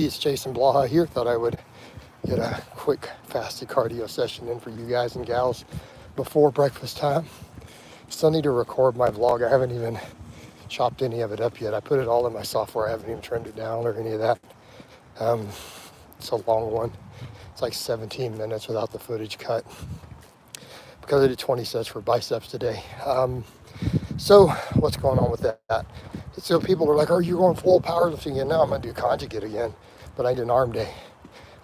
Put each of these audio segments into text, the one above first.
it's Jason Blaha here. Thought I would get a quick fasted cardio session in for you guys and gals before breakfast time. Still need to record my vlog. I haven't even chopped any of it up yet. I put it all in my software. I haven't even trimmed it down or any of that. It's a long one. It's like 17 minutes without the footage cut because I did 20 sets for biceps today. So what's going on with that? So people are like, are you going full powerlifting again? No, I'm going to do conjugate again, but I did an arm day.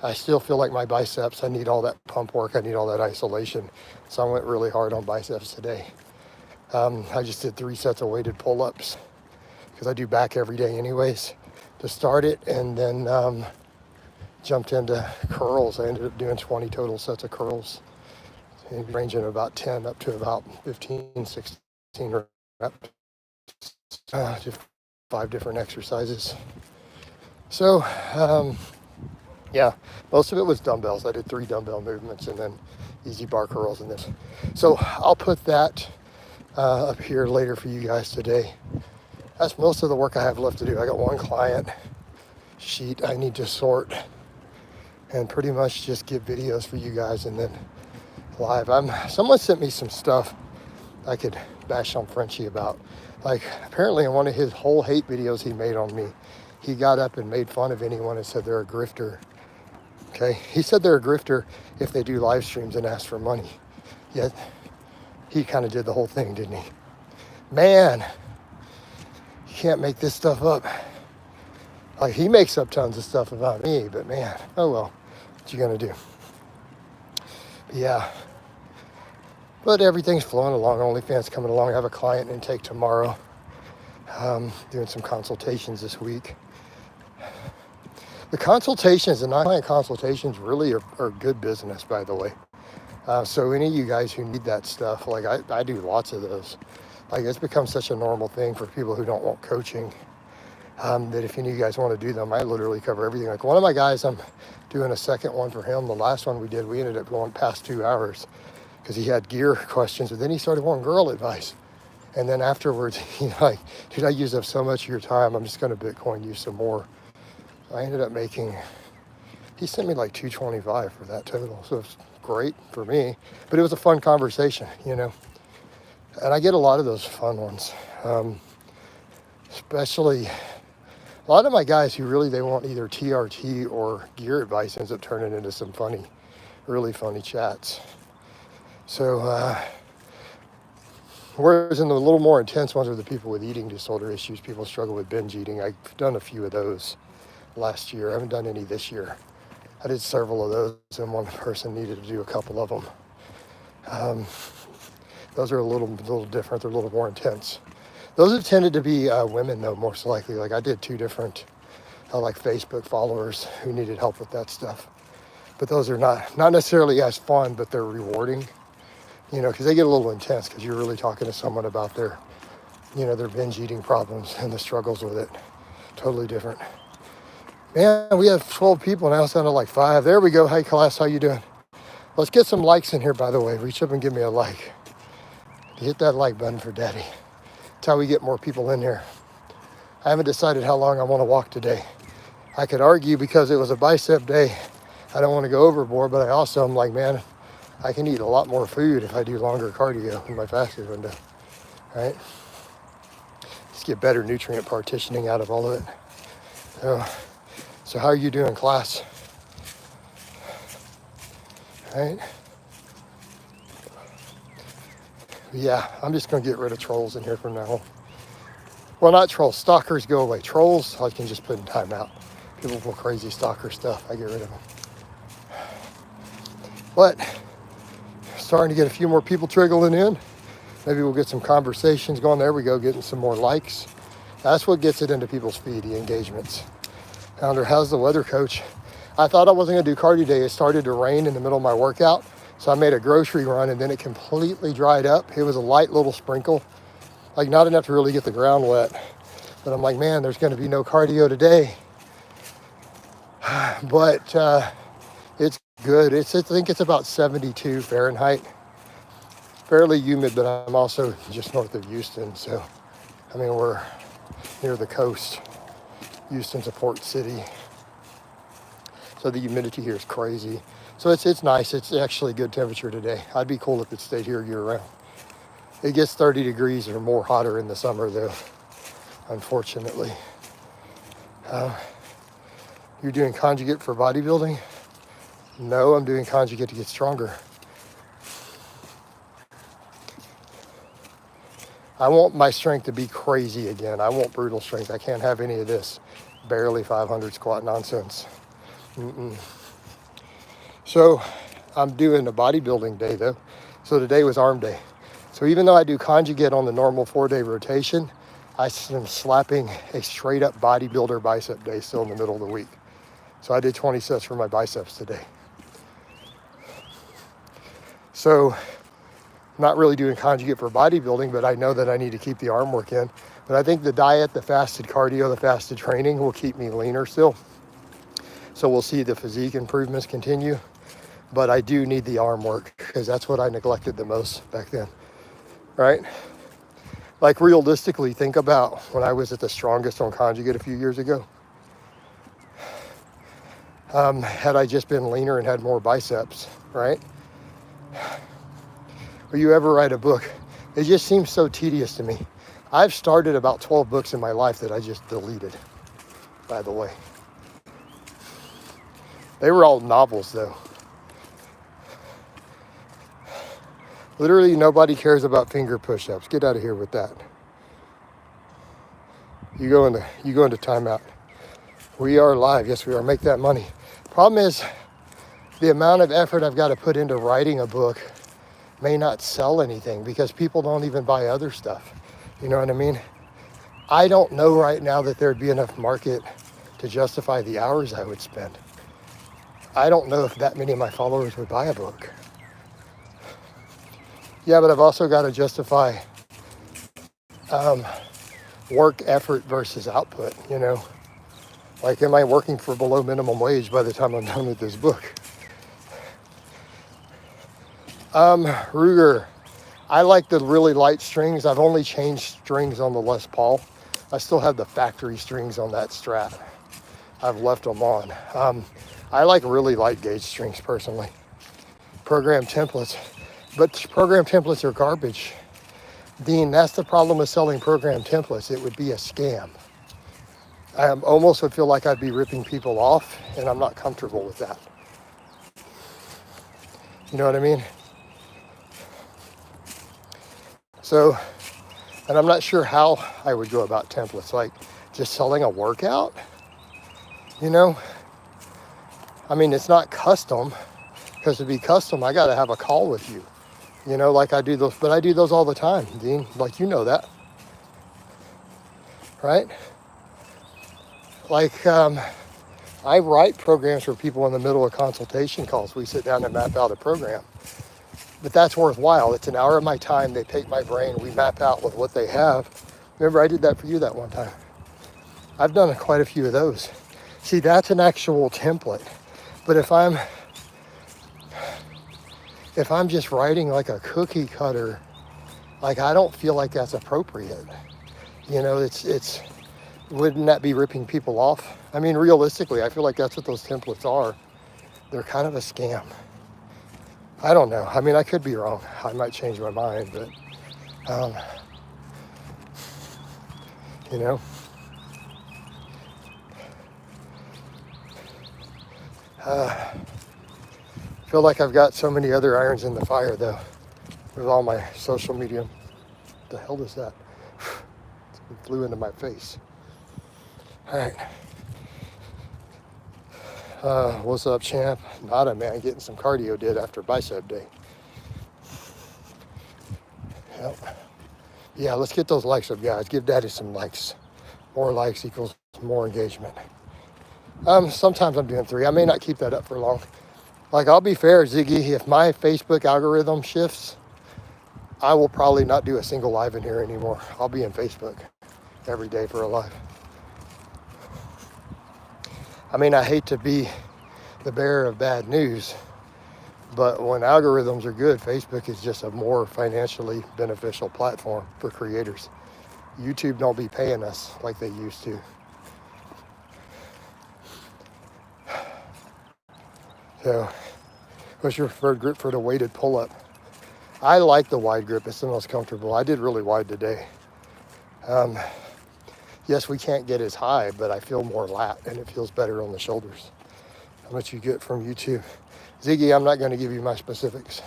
I still feel like my biceps, I need all that pump work. I need all that isolation. So I went really hard on biceps today. I just did 3 sets of weighted pull-ups because I do back every day anyways to start it, and then jumped into curls. I ended up doing 20 total sets of curls, ranging about 10 up to about 15, 16 reps. Just 5 different exercises. So, yeah, most of it was dumbbells. I did 3 dumbbell movements and then easy bar curls and this. So I'll put that up here later for you guys today. That's most of the work I have left to do. I got one client sheet I need to sort and pretty much just get videos for you guys and then live. Someone sent me some stuff I could bash on Frenchie about. Like, apparently in one of his whole hate videos he made on me, he got up and made fun of anyone and said they're a grifter. Okay, he said they're a grifter if they do live streams and ask for money. Yet he kind of did the whole thing, didn't he? Man, you can't make this stuff up. Like, he makes up tons of stuff about me, but man, oh well, what you gonna do? But yeah, but everything's flowing along. OnlyFans coming along. I have a client intake tomorrow. Doing some consultations this week. The consultations, the non-client consultations really are good business, by the way. So any of you guys who need that stuff, like I do lots of those. Like, it's become such a normal thing for people who don't want coaching, that if any of you guys want to do them, I literally cover everything. Like, one of my guys, I'm doing a second one for him. The last one we did, we ended up going past 2 hours because he had gear questions, but then he started wanting girl advice. And then afterwards, he's like, dude, I used up so much of your time. I'm just going to Bitcoin you some more. So I ended up making, he sent me like $225 for that total. So it's great for me, but it was a fun conversation, you know. And I get a lot of those fun ones. Especially a lot of my guys who really, they want either TRT or gear advice ends up turning into some funny, really funny chats. So, whereas in the little more intense ones are the people with eating disorder issues, people struggle with binge eating. I've done a few of those last year. I haven't done any this year. I did several of those, and one person needed to do a couple of them. Those are a little different. They're a little more intense. Those have tended to be women, though, most likely. Like, I did 2 different, like, Facebook followers who needed help with that stuff. But those are not necessarily as fun, but they're rewarding. You know, because they get a little intense because you're really talking to someone about their, you know, their binge eating problems and the struggles with it. Totally different. Man, we have 12 people now, sounded like 5. There we go. Hey, class, how you doing? Let's get some likes in here, by the way. Reach up and give me a like. Hit that like button for daddy. That's how we get more people in here. I haven't decided how long I want to walk today. I could argue because it was a bicep day, I don't want to go overboard, but I also am like, man, I can eat a lot more food if I do longer cardio in my fasted window, right? Just get better nutrient partitioning out of all of it. So how are you doing, class? Right? Yeah, I'm just going to get rid of trolls in here from now on. Well, not trolls. Stalkers go away. Trolls, I can just put in timeout. People pull crazy stalker stuff. I get rid of them. But starting to get a few more people trickling in. Maybe we'll get some conversations going. There we go, getting some more likes. That's what gets it into people's feed, the engagements. Founder, how's the weather, coach? I thought I wasn't going to do cardio today. It started to rain in the middle of my workout. So I made a grocery run and then it completely dried up. It was a light little sprinkle, like not enough to really get the ground wet. But I'm like, man, there's going to be no cardio today. But it's good. I think it's about 72 Fahrenheit. Fairly humid, but I'm also just north of Houston. So, I mean, we're near the coast. Houston's a port city. So the humidity here is crazy. So it's nice. It's actually good temperature today. I'd be cool if it stayed here year round. It gets 30 degrees or more hotter in the summer though, unfortunately. You're doing conjugate for bodybuilding? No, I'm doing conjugate to get stronger. I want my strength to be crazy again. I want brutal strength. I can't have any of this barely 500 squat nonsense. So I'm doing a bodybuilding day though. So today was arm day. So even though I do conjugate on the normal 4-day rotation, I am slapping a straight up bodybuilder bicep day still in the middle of the week. So I did 20 sets for my biceps today. So not really doing conjugate for bodybuilding, but I know that I need to keep the arm work in. But I think the diet, the fasted cardio, the fasted training will keep me leaner still. So we'll see the physique improvements continue. But I do need the arm work because that's what I neglected the most back then, right? Like realistically, think about when I was at the strongest on conjugate a few years ago. Had I just been leaner and had more biceps, right? Will you ever write a book? It just seems so tedious to me. I've started about 12 books in my life that I just deleted, by the way. They were all novels though. Literally nobody cares about finger push-ups. Get out of here with that. You go into timeout. We are live. Yes, we are. Make that money. Problem is the amount of effort I've got to put into writing a book may not sell anything because people don't even buy other stuff. You know what I mean? I don't know right now that there'd be enough market to justify the hours I would spend. I don't know if that many of my followers would buy a book. Yeah, but I've also got to justify work effort versus output, you know? Like, am I working for below minimum wage by the time I'm done with this book? Ruger, I like the really light strings. I've only changed strings on the Les Paul. I still have the factory strings on that Strat. I've left them on. I like really light gauge strings personally. Program templates, but program templates are garbage. Dean, that's the problem with selling program templates. It would be a scam. I almost would feel like I'd be ripping people off, and I'm not comfortable with that. You know what I mean? So, and I'm not sure how I would go about templates, like just selling a workout, you know? I mean, it's not custom, because to be custom, I got to have a call with you, you know, like I do those, but I do those all the time, Dean, like you know that, right? Like, I write programs for people in the middle of consultation calls. We sit down and map out a program. But that's worthwhile. It's an hour of my time. They take my brain. We map out with what they have. Remember, I did that for you that one time. I've done quite a few of those. See, that's an actual template. But if I'm just writing like a cookie cutter, like I don't feel like that's appropriate. You know, wouldn't that be ripping people off? I mean, realistically, I feel like that's what those templates are. They're kind of a scam. I don't know. I mean, I could be wrong. I might change my mind, but, you know. I feel like I've got so many other irons in the fire, though, with all my social media. What the hell is that? It flew into my face. All right. What's up, champ? Nada, man. Getting some cardio did after bicep day. Yep. Yeah, let's get those likes up, guys. Give daddy some likes. More likes equals more engagement. Sometimes I'm doing 3. I may not keep that up for long. Like, I'll be fair, Ziggy, if my Facebook algorithm shifts, I will probably not do a single live in here anymore. I'll be in Facebook every day for a live. I mean, I hate to be the bearer of bad news, but when algorithms are good, Facebook is just a more financially beneficial platform for creators. YouTube don't be paying us like they used to. So, what's your preferred grip for the weighted pull-up? I like the wide grip. It's the most comfortable. I did really wide today. Yes, we can't get as high, but I feel more lat and it feels better on the shoulders. How much you get from YouTube? Ziggy, I'm not going to give you my specifics.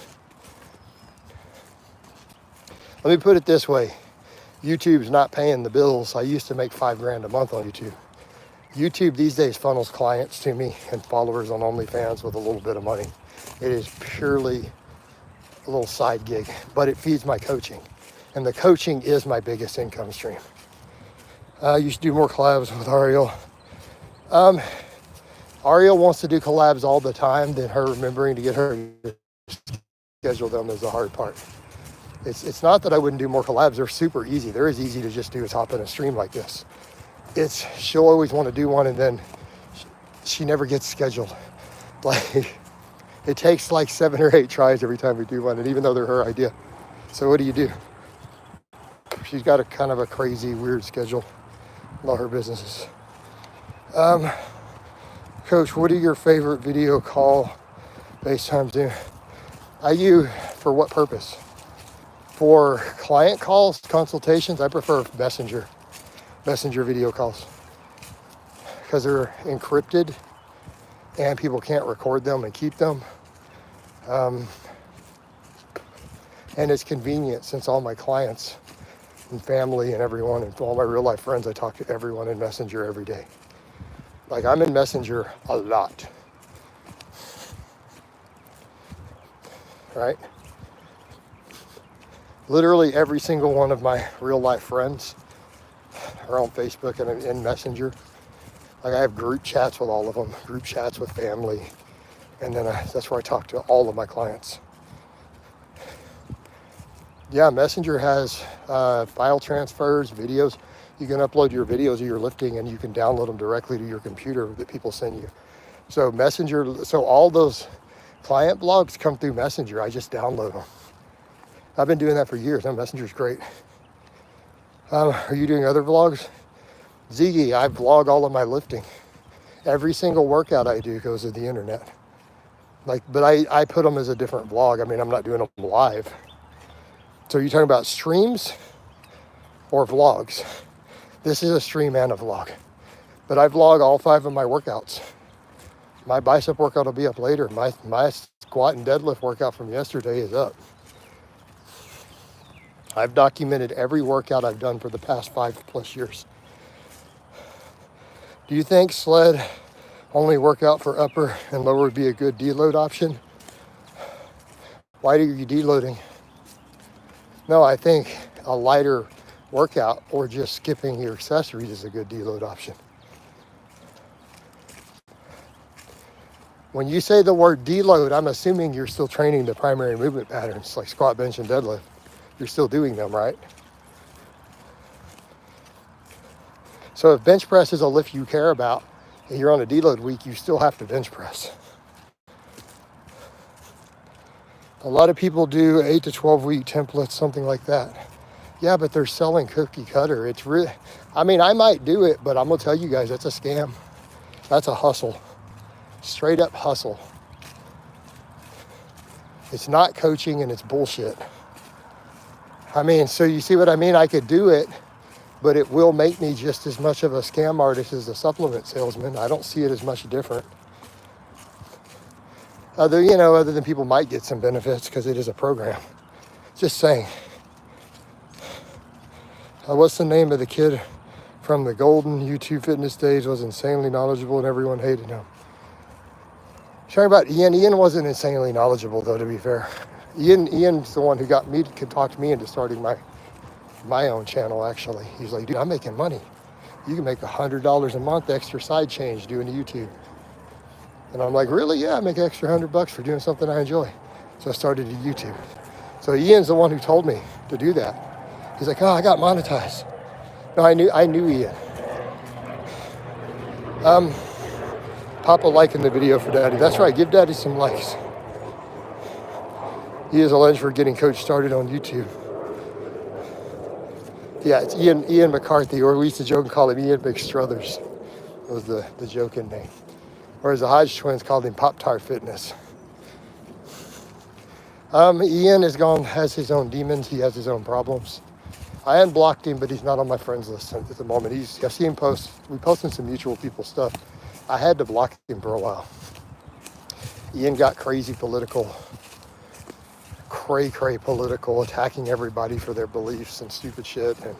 Let me put it this way. YouTube's not paying the bills. I used to make $5,000 a month on YouTube. YouTube these days funnels clients to me and followers on OnlyFans with a little bit of money. It is purely a little side gig, but it feeds my coaching. And the coaching is my biggest income stream. You should do more collabs with Ariel. Ariel wants to do collabs all the time, then her remembering to get her to schedule them is the hard part. It's not that I wouldn't do more collabs. They're super easy. They're as easy to just do as hop in a stream like this. She'll always want to do one and then she never gets scheduled. Like, it takes like 7 or 8 tries every time we do one, and even though they're her idea. So what do? She's got a kind of a crazy, weird schedule. All her businesses. Coach, what are your favorite video call FaceTime do? For what purpose? For client calls, consultations, I prefer messenger video calls because they're encrypted and people can't record them and keep them. And it's convenient since all my clients and family and everyone and all my real life friends, I talk to everyone in Messenger every day. Like, I'm in Messenger a lot, right? Literally every single one of my real life friends are on Facebook and in Messenger. Like, I have group chats with all of them, group chats with family, and then that's where I talk to all of my clients. Yeah, Messenger has file transfers, videos. You can upload your videos of your lifting and you can download them directly to your computer that people send you. So Messenger, so all those client blogs come through Messenger. I just download them. I've been doing that for years. No, Messenger's great. Are you doing other vlogs? Ziggy, I vlog all of my lifting. Every single workout I do goes to the internet. But I put them as a different vlog. I mean, I'm not doing them live. So you're talking about streams or vlogs? This is a stream and a vlog. But I vlog all 5 of my workouts. My bicep workout will be up later. My squat and deadlift workout from yesterday is up. I've documented every workout I've done for the past 5+ years. Do you think sled only workout for upper and lower would be a good deload option? Why are you deloading? No, I think a lighter workout or just skipping your accessories is a good deload option. When you say the word deload, I'm assuming you're still training the primary movement patterns like squat, bench, and deadlift. You're still doing them, right? So if bench press is a lift you care about and you're on a deload week, you still have to bench press. A lot of people do 8 to 12 week templates, something like that. Yeah, but they're selling cookie cutter. It's really, I mean, I might do it, but I'm gonna tell you guys, that's a scam. That's a hustle, straight up hustle. It's not coaching and it's bullshit. I mean, so you see what I mean? I could do it, but it will make me just as much of a scam artist as a supplement salesman. I don't see it as much different. Other than people might get some benefits because it is a program. Just saying. What's the name of the kid from the golden YouTube fitness days? Was insanely knowledgeable and everyone hated him. Talking about Ian. Ian wasn't insanely knowledgeable though, to be fair. Ian's the one who could talk me into starting my own channel actually. He's like, dude, I'm making money. You can make $100 a month extra side change doing YouTube. And I'm like, really? Yeah, I make an extra $100 for doing something I enjoy. So I started a YouTube. So Ian's the one who told me to do that. He's like, oh, I got monetized. No, I knew Ian. Pop a like in the video for Daddy. That's right, give Daddy some likes. He is a legend for getting Coach started on YouTube. Yeah, it's Ian McCarthy, or we used to joke and call him Ian McStrothers. Was the joking name. Whereas the Hodge twins called him Pop-Tart Fitness. Ian has his own demons. He has his own problems. I unblocked him, but he's not on my friends list at the moment. I see him post. We posted some mutual people stuff. I had to block him for a while. Ian got crazy political, cray political, attacking everybody for their beliefs and stupid shit. And,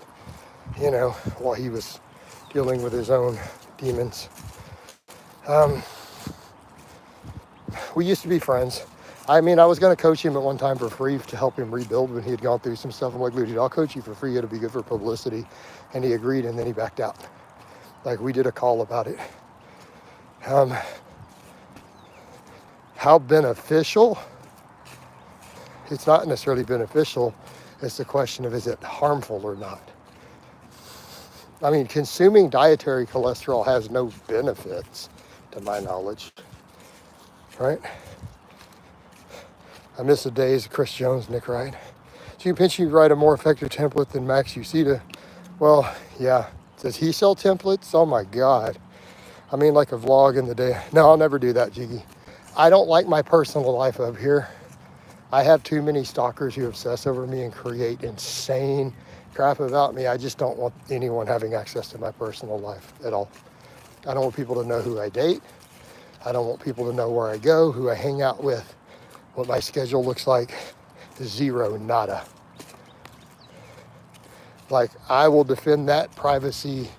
you know, while he was dealing with his own demons. We used to be friends. I mean, I was going to coach him at one time for free to help him rebuild when he had gone through some stuff. I'm like, dude, I'll coach you for free. It'll be good for publicity. And he agreed, and then he backed out. Like, we did a call about it. How beneficial? It's not necessarily beneficial. It's the question of, is it harmful or not? I mean, consuming dietary cholesterol has no benefits, to my knowledge. Right? I miss the days of Chris Jones, Nick Wright. So you pinch, you write a more effective template than Max Ucita. Well, yeah. Does he sell templates? Oh my God. I mean, like a vlog in the day. No, I'll never do that, Jiggy. I don't like my personal life up here. I have too many stalkers who obsess over me and create insane crap about me. I just don't want anyone having access to my personal life at all. I don't want people to know who I date. I don't want people to know where I go, who I hang out with, what my schedule looks like. Zero, nada. Like, I will defend that privacy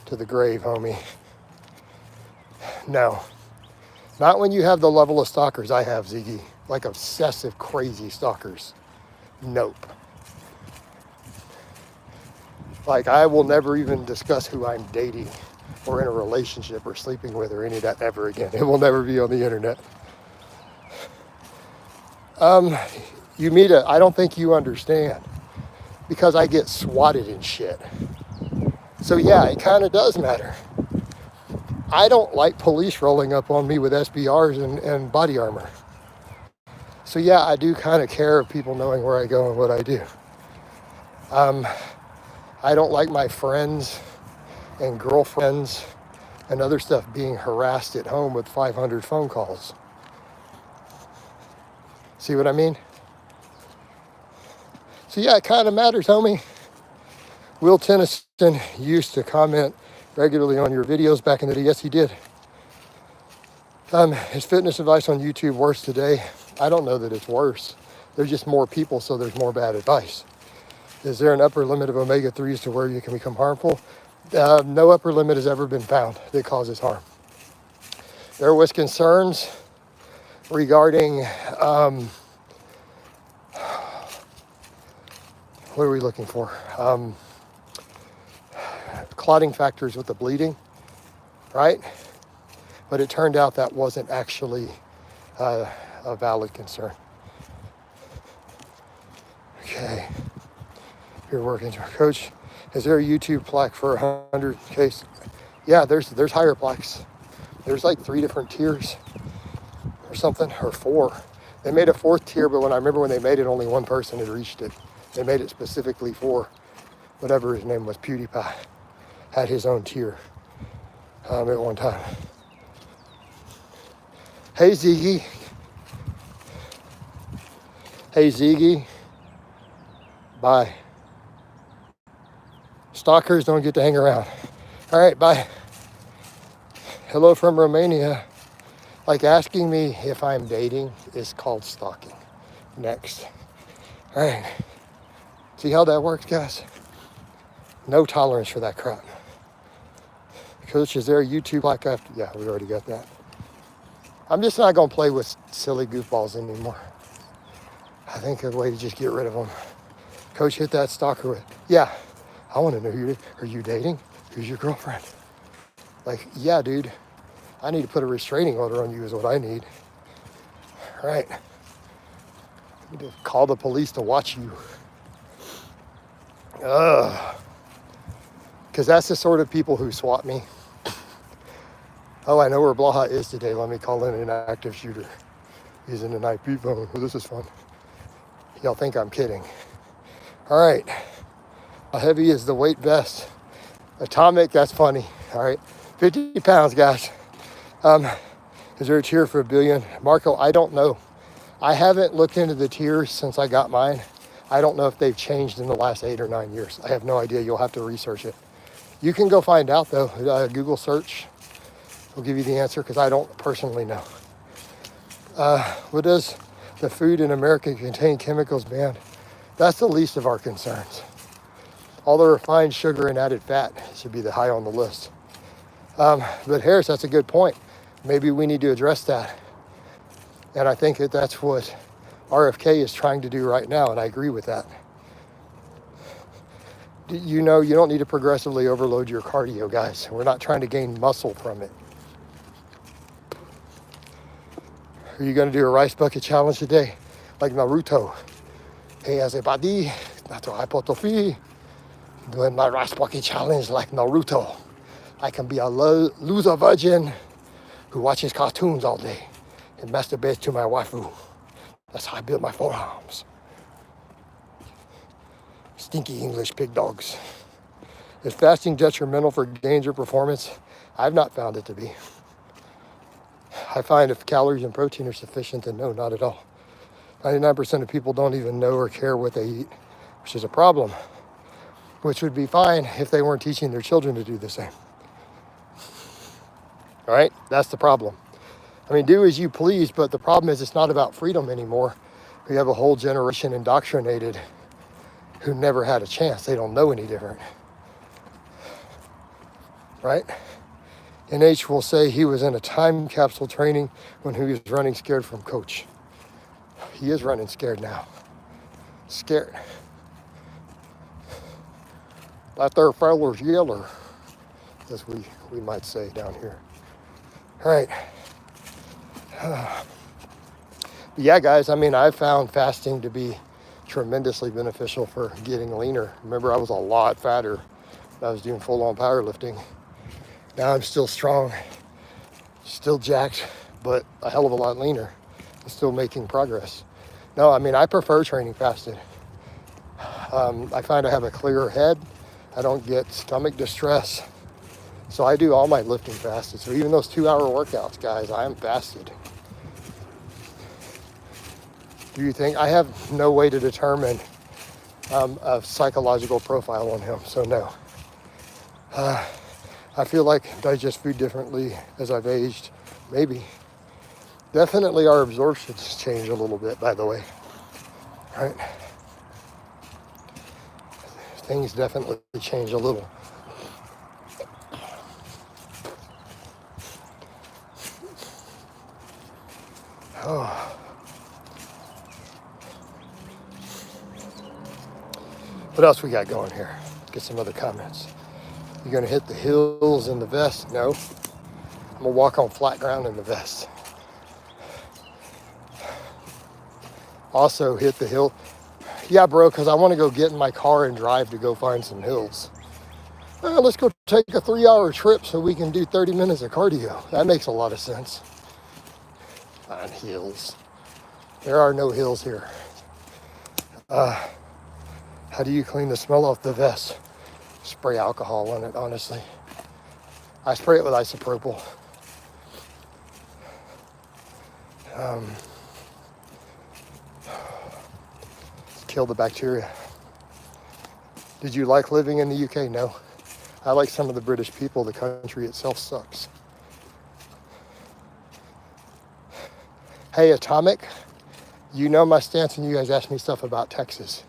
to the grave, homie. No. Not when you have the level of stalkers I have, Ziggy. Like obsessive, crazy stalkers. Nope. Like, I will never even discuss who I'm dating or in a relationship or sleeping with or any of that ever again. It will never be on the internet. I don't think you understand, because I get swatted and shit. So yeah, it kind of does matter. I don't like police rolling up on me with SBRs and body armor. So yeah, I do kind of care of people knowing where I go and what I do. I don't like my friends and girlfriends and other stuff being harassed at home with 500 phone calls. See what I mean? So yeah, it kind of matters, homie. Will Tennyson used to comment regularly on your videos back in the day. Yes, he did. His fitness advice on YouTube worse today? I don't know that it's worse. There's just more people, so there's more bad advice. Is there an upper limit of omega-3s to where you can become harmful? No upper limit has ever been found that causes harm. There was concerns regarding, what are we looking for? Clotting factors with the bleeding, right? But it turned out that wasn't actually a valid concern. Okay, you're working, Coach. Is there a YouTube plaque for 100 case? Yeah, there's higher plaques. There's like 3 different tiers or something, or 4. They made a 4th tier, but when I remember when they made it, only one person had reached it. They made it specifically for whatever his name was, PewDiePie, had his own tier at one time. Hey, Ziggy. Hey, Ziggy. Bye. Stalkers don't get to hang around. All right, bye. Hello from Romania. Like, asking me if I'm dating is called stalking. Next. All right. See how that works, guys? No tolerance for that crap. Coach, is there a YouTube like after? Yeah, we already got that. I'm just not going to play with silly goofballs anymore. I think a way to just get rid of them. Coach, hit that stalker with. Yeah, I want to know who are you dating? Who's your girlfriend? Like, yeah, dude, I need to put a restraining order on you is what I need. All right. I need to call the police to watch you. Because that's the sort of people who swat me. Oh, I know where Blaha is today. Let me call in an active shooter. He's in an IP phone. Well, this is fun. Y'all think I'm kidding. All right. How heavy is the weight vest? Atomic, that's funny. All right. 50 pounds, guys. Is there a tier for a billion? Marco, I don't know. I haven't looked into the tiers since I got mine. I don't know if they've changed in the last 8 or 9 years. I have no idea. You'll have to research it. You can go find out though. Google search will give you the answer because I don't personally know. What does the food in America contain chemicals banned? That's the least of our concerns. All the refined sugar and added fat should be the high on the list. But Harris, that's a good point. Maybe we need to address that. And I think that that's what RFK is trying to do right now, and I agree with that. You know, you don't need to progressively overload your cardio, guys. We're not trying to gain muscle from it. Are you going to do a rice bucket challenge today? Like Naruto. Hey, everybody, Nato hypotrophy. Doing my rice bucket challenge like Naruto. I can be a loser virgin who watches cartoons all day and masturbates to my waifu. That's how I build my forearms. Stinky English pig dogs. Is fasting detrimental for gains or performance? I've not found it to be. I find if calories and protein are sufficient, then no, not at all. 99% of people don't even know or care what they eat, which is a problem, which would be fine if they weren't teaching their children to do the same. All right, that's the problem. I mean, do as you please, but the problem is it's not about freedom anymore. We have a whole generation indoctrinated who never had a chance. They don't know any different, right? NH will say he was in a time capsule training when he was running scared from coach. He is running scared now. Scared. That there feller's yeller, as we might say down here. All right. Yeah, guys, I mean, I've found fasting to be tremendously beneficial for getting leaner. Remember, I was a lot fatter when I was doing full-on powerlifting. Now I'm still strong, still jacked, but a hell of a lot leaner. I'm still making progress. No, I mean, I prefer training fasted. I find I have a clearer head. I don't get stomach distress. So I do all my lifting fasted. So even those 2-hour workouts, guys, I am fasted. Do you think? I have no way to determine a psychological profile on him, so no. I feel like I digest food differently as I've aged, maybe. Definitely our absorptions change a little bit, by the way, right? Things definitely change a little. Oh. What else we got going here? Let's get some other comments. You're gonna hit the hills in the vest? No. I'm gonna walk on flat ground in the vest. Also hit the hill. Yeah, bro, because I want to go get in my car and drive to go find some hills. Let's go take a 3-hour trip so we can do 30 minutes of cardio. That makes a lot of sense. Find hills. There are no hills here. How do you clean the smell off the vest? Spray alcohol on it, honestly. I spray it with isopropyl. Kill the bacteria. Did you like living in the UK? No. I like some of the British people. The country itself sucks. Hey, Atomic, you know my stance when you guys ask me stuff about Texas.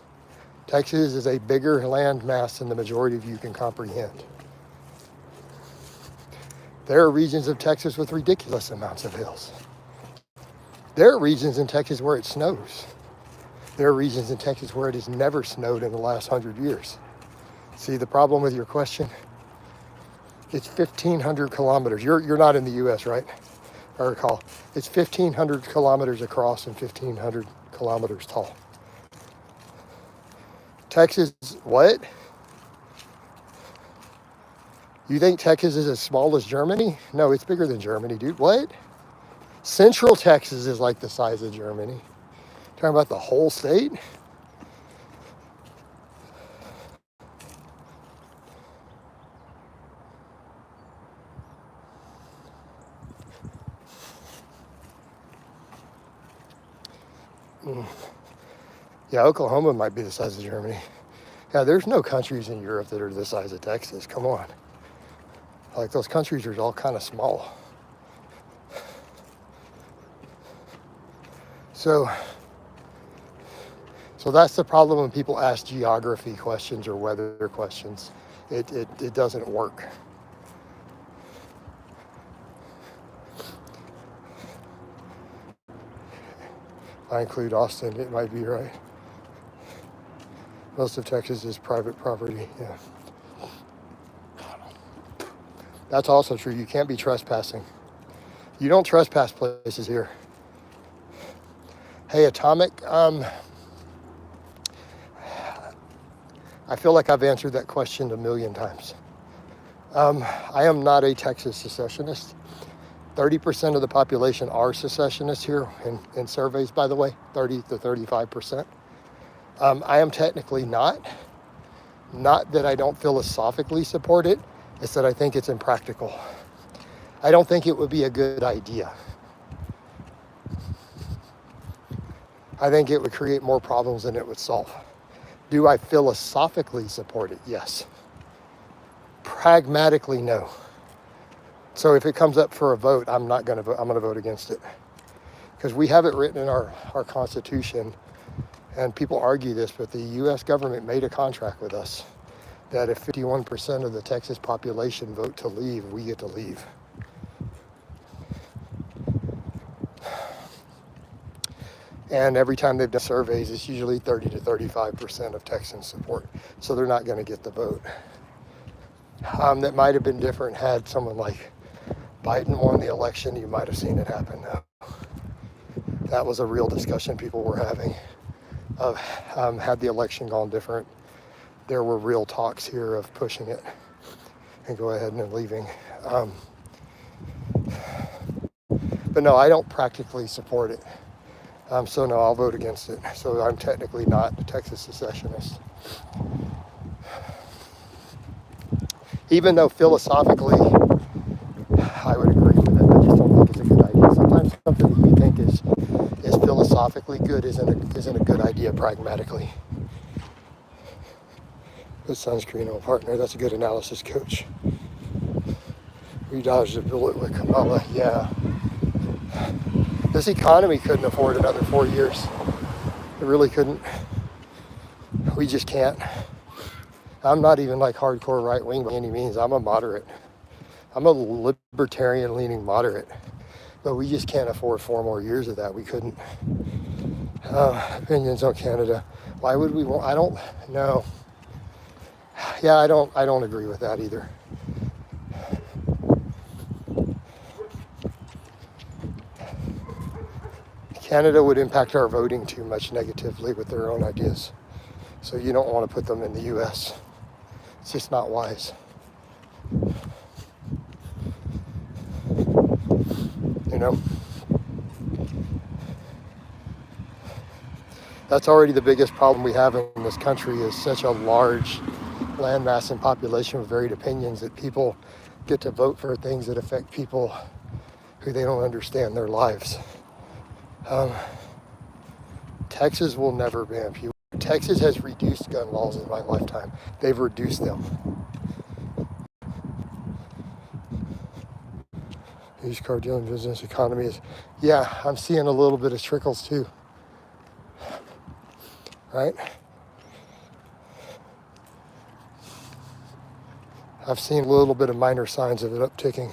Texas is a bigger land mass than the majority of you can comprehend. There are regions of Texas with ridiculous amounts of hills. There are regions in Texas where it snows. There are regions in Texas where it has never snowed in the last 100 years. See the problem with your question? It's 1,500 kilometers. You're not in the U.S., right? I recall. It's 1,500 kilometers across and 1,500 kilometers tall. Texas, what? You think Texas is as small as Germany? No, it's bigger than Germany, dude. What? Central Texas is like the size of Germany. Talking about the whole state? Yeah, Oklahoma might be the size of Germany. Yeah, there's no countries in Europe that are the size of Texas. Come on. Like, those countries are all kind of small. So that's the problem when people ask geography questions or weather questions. It doesn't work. If I include Austin, it might be right. Most of Texas is private property, yeah. That's also true. You can't be trespassing. You don't trespass places here. Hey, Atomic, I feel like I've answered that question a million times. I am not a Texas secessionist. 30% of the population are secessionists here in surveys, by the way, 30 to 35%. I am technically not. Not that I don't philosophically support it, it's that I think it's impractical. I don't think it would be a good idea. I think it would create more problems than it would solve. Do I philosophically support it? Yes. Pragmatically, no. So if it comes up for a vote, I'm not going to vote. I'm going to vote against it. Because we have it written in our Constitution, and people argue this, but the U.S. government made a contract with us that if 51% of the Texas population vote to leave, we get to leave. And every time they've done surveys, it's usually 30 to 35% of Texans support. So they're not going to get the vote. That might have been different had someone like Biden won the election. You might have seen it happen. That was a real discussion people were having of had the election gone different. There were real talks here of pushing it and go ahead and leaving. But no, I don't practically support it. So no, I'll vote against it. So I'm technically not a Texas secessionist. Even though philosophically, I would agree with it. I just don't think it's a good idea. Sometimes something that you think is philosophically good isn't a good idea pragmatically. Put sunscreen on, partner. That's a good analysis, coach. We dodged a bullet with Kamala. Yeah. This economy couldn't afford another 4 years. It really couldn't. We just can't. I'm not even like hardcore right wing by any means. I'm a moderate. I'm a libertarian leaning moderate. But we just can't afford 4 more years of that. We couldn't. Opinions on Canada. Why would we want? I don't know. Yeah, I don't agree with that either. Canada would impact our voting too much negatively with their own ideas. So you don't want to put them in the US. It's just not wise. You know? That's already the biggest problem we have in this country is such a large landmass and population with varied opinions that people get to vote for things that affect people who they don't understand their lives. Texas will never ban people. Texas has reduced gun laws in my lifetime. They've reduced them. Used car dealing business economy is, yeah, I'm seeing a little bit of trickles too. Right? I've seen a little bit of minor signs of it upticking,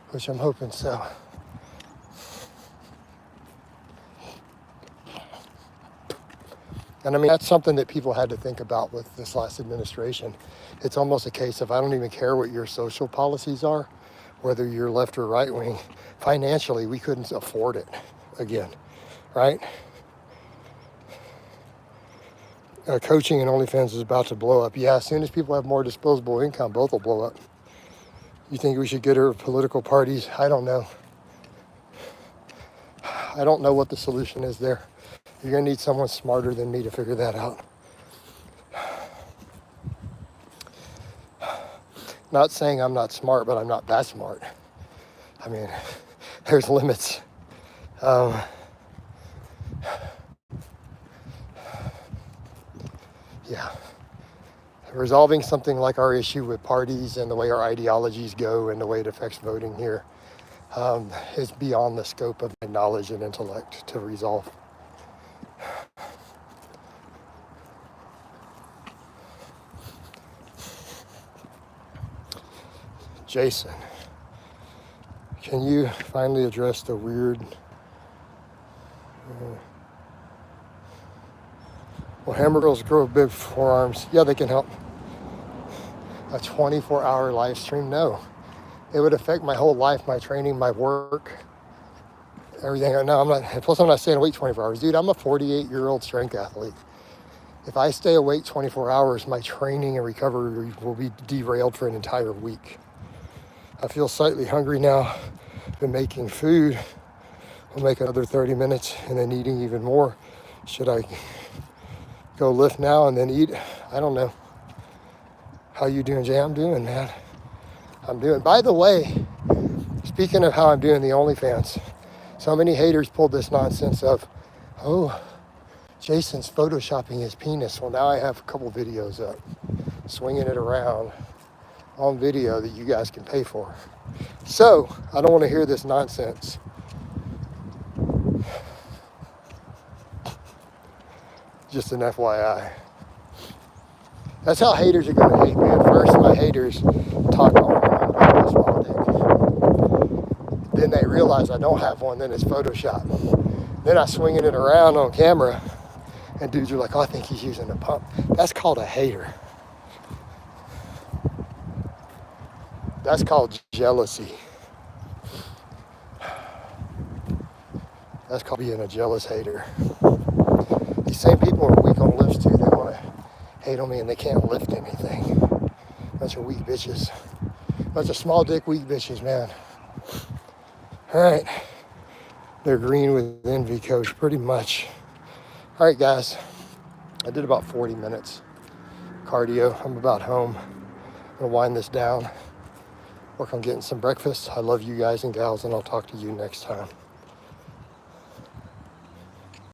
which I'm hoping so. And I mean, that's something that people had to think about with this last administration. It's almost a case of I don't even care what your social policies are, whether you're left or right wing. Financially, we couldn't afford it again, right? Coaching and OnlyFans is about to blow up. Yeah, as soon as people have more disposable income, both will blow up. You think we should get rid of political parties? I don't know. I don't know what the solution is there. You're going to need someone smarter than me to figure that out. Not saying I'm not smart, but I'm not that smart. I mean, there's limits. yeah, resolving something like our issue with parties and the way our ideologies go and the way it affects voting here is beyond the scope of my knowledge and intellect to resolve. Jason, can you finally address the weird... Will hammer girls grow big forearms? Yeah, they can help. A 24-hour live stream? No. It would affect my whole life, my training, my work, everything. No, I'm not. Plus, I'm not staying awake 24 hours. Dude, I'm a 48-year-old strength athlete. If I stay awake 24 hours, my training and recovery will be derailed for an entire week. I feel slightly hungry now. Been making food. We'll make another 30 minutes and then eating even more. Should I go lift now and then eat? I don't know. How you doing, Jay? I'm doing, man. I'm doing. By the way, speaking of how I'm doing the OnlyFans, so many haters pulled this nonsense of, oh, Jason's photoshopping his penis. Well, now I have a couple videos up, swinging it around on video that you guys can pay for. So, I don't want to hear this nonsense. Just an FYI. That's how haters are going to hate me. At first, my haters talk all about this small dick. Then they realize I don't have one, then it's Photoshop. Then I swinging it around on camera, and dudes are like, oh, I think he's using a pump. That's called a hater. That's called jealousy. That's called being a jealous hater. These same people are weak on lifts too. They want to hate on me and they can't lift anything. Bunch of weak bitches. Bunch of small dick weak bitches, man. All right. They're green with envy, coach, pretty much. All right, guys. I did about 40 minutes cardio. I'm about home. I'm going to wind this down. Work on getting some breakfast. I love you guys and gals, and I'll talk to you next time.